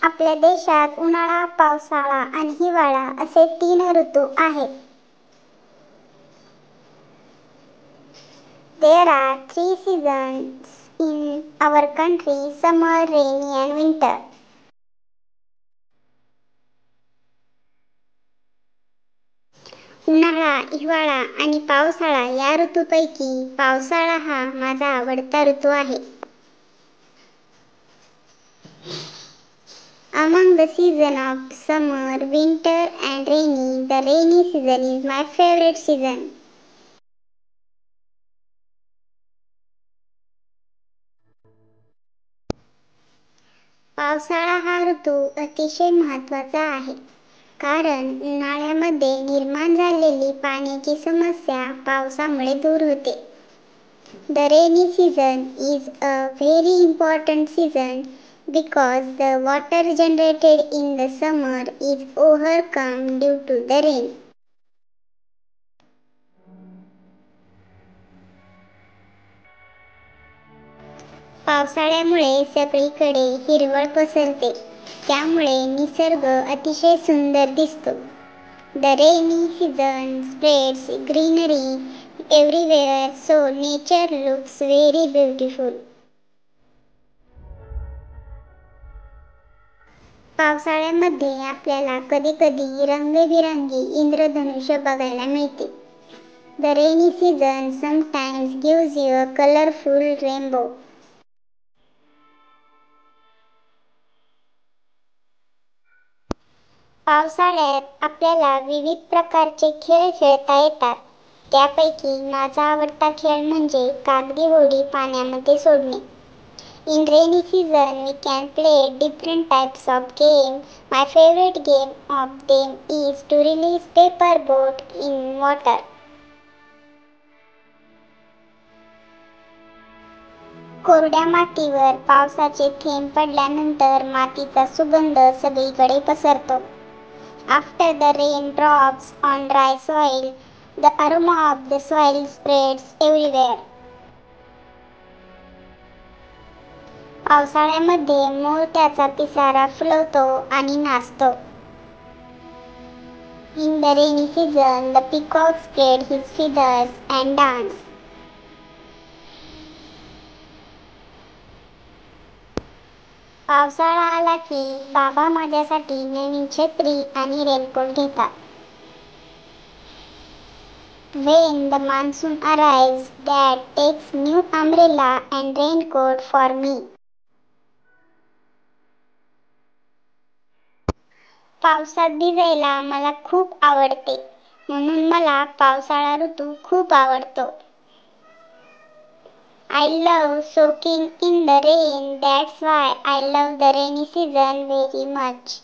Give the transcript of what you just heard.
आपल्या देशात उन्हाळा, पावसाळा आणि हिवाळा असे 3 ऋतू आहेत. There are 3 seasons in our country: summer, rainy and winter. उन्हाळा, हिवाळा आणि पावसाळा या ऋतूपैकी पावसाळा हा माझा आवडता ऋतू आहे. Among the season of summer, winter and rainy, the rainy season is my favorite season. पावसाळा हा ऋतू अतिशय महत्त्वाचा आहे, कारण उन्हाळ्यामध्ये निर्माण झालेली पाण्याची समस्या पावसामुळे दूर होते. The rainy season is a very important season because the water generated in the summer is overcome due to the rain. पावसाळ्यामुळे सगळीकडे हिरवळ पसरते, त्यामुळे निसर्ग अतिशय सुंदर दिसतो. The rainy season spreads greenery everywhere, so nature looks very beautiful. पावसाळ्यामध्ये आपल्याला कधी-कधी रंगीबिरंगी इंद्रधनुष्य बघायला मिळते. The rainy season sometimes gives you a colorful rainbow. पावसाळ्यात आपल्याला विविध प्रकारचे खेळ खेळता येतात. त्यापैकी माझा आवडता खेळ म्हणजे कागदी होडी पाण्यामध्ये सोडणे. In rainy season we can play different types of games. My favorite game of them is to release paper boat in water. कोरड्या मातीवर पावसाचे थेंब पडल्यानंतर मातीचा सुगंध सगळीकडे पसरतो. After the rain drops on dry soil, the aroma of the soil spreads everywhere. पावसाळ्यामध्ये मोर त्याचा पिसारा फुलवतो आणि नाचतो. In the rainy season, the peacock spread his feathers and dance. पावसाळा आला की बाबा माझ्यासाठी नवीन छत्री आणि रेनकोट घेतात. When the monsoon arrives, Dad takes new umbrella and raincoat for me. पावसात भिजायला मला खूप आवडते, म्हणून मला पावसाळा ऋतू खूप आवडतो. I love soaking in the rain. That's why I love the rainy season very much.